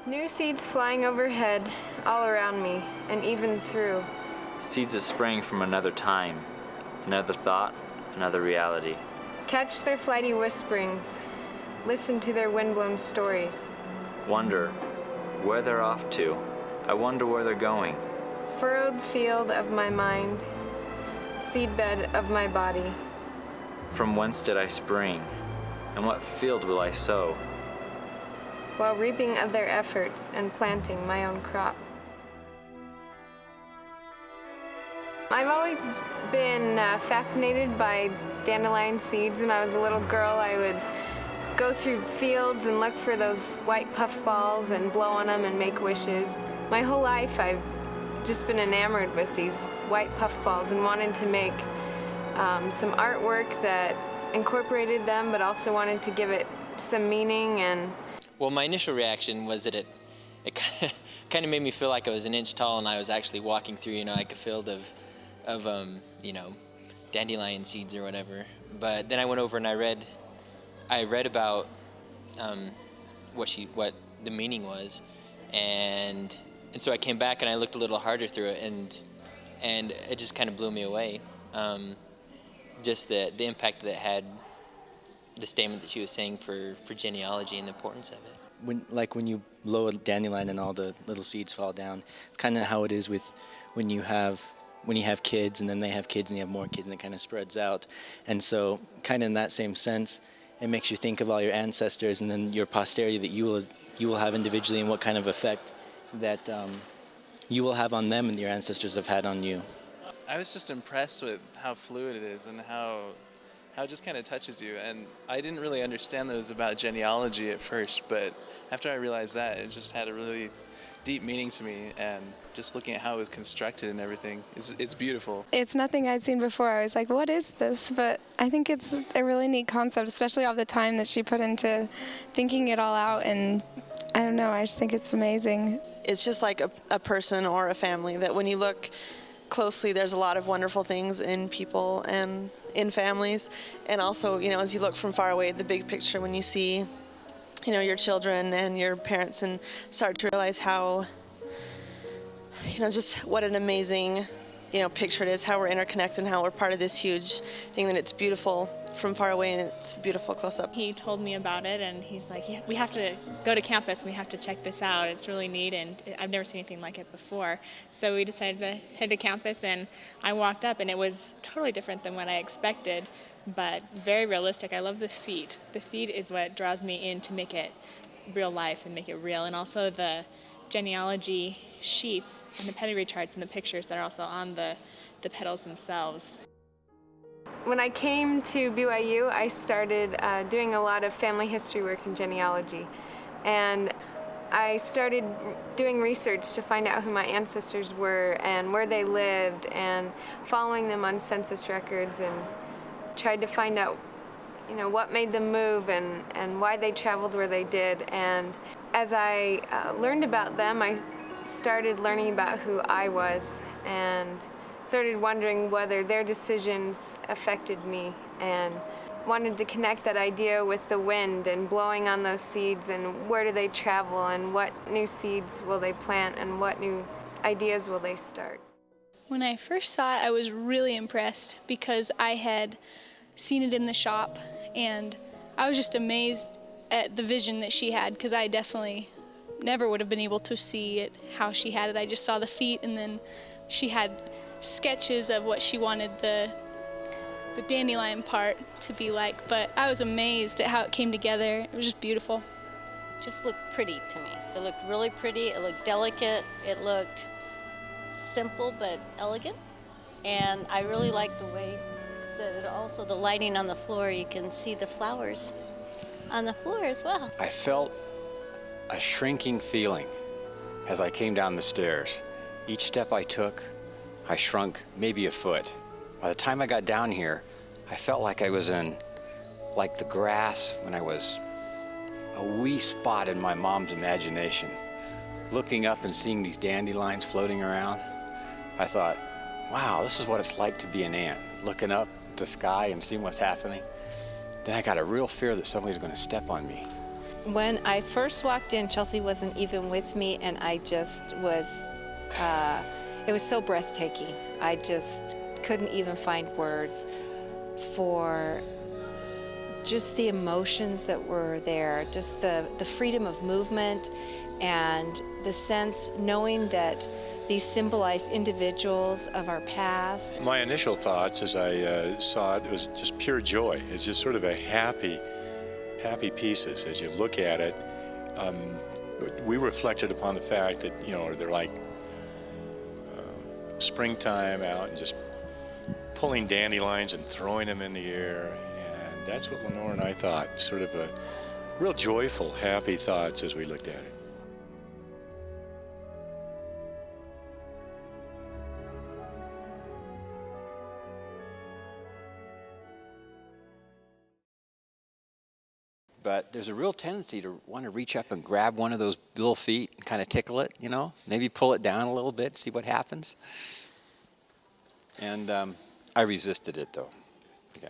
New seeds flying overhead, all around me, and even through. Seeds that sprang from another time, another thought, another reality. Catch their flighty whisperings, listen to their windblown stories. Wonder where they're off to. I wonder where they're going. Furrowed field of my mind, seedbed of my body. From whence did I spring, and what field will I sow? While reaping of their efforts and planting my own crop. I've always been fascinated by dandelion seeds. When I was a little girl, I would go through fields and look for those white puff balls and blow on them and make wishes. My whole life I've just been enamored with these white puff balls and wanted to make some artwork that incorporated them, but also wanted to give it some meaning. And well, my initial reaction was that it kind of made me feel like I was an inch tall and I was actually walking through, like a field of dandelion seeds or whatever. But then I went over and I read about what the meaning was, and so I came back and I looked a little harder through it, and it just kind of blew me away. Just the impact that it had, the statement that she was saying for genealogy and the importance of it. When you blow a dandelion and all the little seeds fall down, it's kind of how it is with when you have kids and then they have kids and you have more kids and it kind of spreads out. And so kind of in that same sense, it makes you think of all your ancestors and then your posterity that you will have individually, and what kind of effect that you will have on them and your ancestors have had on you. I was just impressed with how fluid it is and how it just kind of touches you. And I didn't really understand that it was about genealogy at first, but after I realized that, it just had a really deep meaning to me, and just looking at how it was constructed and everything, it's beautiful. It's nothing I'd seen before. I was like, what is this? But I think it's a really neat concept, especially all the time that she put into thinking it all out, and I don't know, I just think it's amazing. It's just like a person or a family that when you look closely, there's a lot of wonderful things in people and in families, and also, as you look from far away, the big picture, when you see your children and your parents and start to realize how, just what an amazing, picture it is, how we're interconnected and how we're part of this huge thing, that it's beautiful from far away and it's beautiful close up. He told me about it and he's like, yeah, we have to go to campus and we have to check this out. It's really neat and I've never seen anything like it before. So we decided to head to campus, and I walked up and it was totally different than what I expected, but very realistic. I love the feet. The feet is what draws me in to make it real life and make it real. And also the genealogy sheets and the pedigree charts and the pictures that are also on the petals themselves. When I came to BYU, I started doing a lot of family history work and genealogy. And I started doing research to find out who my ancestors were and where they lived, and following them on census records, and tried to find out, what made them move and why they traveled where they did. And as I learned about them, I started learning about who I was and started wondering whether their decisions affected me, and wanted to connect that idea with the wind and blowing on those seeds, and where do they travel, and what new seeds will they plant, and what new ideas will they start. When I first saw it, I was really impressed because I had seen it in the shop, and I was just amazed at the vision that she had, because I definitely never would have been able to see it how she had it. I just saw the feet, and then she had sketches of what she wanted the dandelion part to be like, but I was amazed at how it came together. It was just beautiful. It just looked pretty to me. It looked really pretty, it looked delicate, it looked simple but elegant, and I really liked the way that it also, the lighting on the floor, you can see the flowers on the floor as well. I felt a shrinking feeling as I came down the stairs. Each step I took, I shrunk maybe a foot. By the time I got down here, I felt like I was in, like the grass when I was a wee spot in my mom's imagination. Looking up and seeing these dandelions floating around, I thought, wow, this is what it's like to be an ant. Looking up at the sky and seeing what's happening. Then I got a real fear that somebody's going to step on me. When I first walked in, Chelsy wasn't even with me, and I just was, it was so breathtaking. I just couldn't even find words for just the emotions that were there, just the freedom of movement and the sense knowing that these symbolized individuals of our past. My initial thoughts as I saw it was just pure joy. It's just sort of a happy pieces as you look at it. We reflected upon the fact that, you know, they're like springtime out and just pulling dandelions and throwing them in the air. And that's what Lenore and I thought, sort of a real joyful, happy thoughts as we looked at it. But there's a real tendency to want to reach up and grab one of those little feet and kind of tickle it, you know, maybe pull it down a little bit, see what happens. And I resisted it, though. Okay.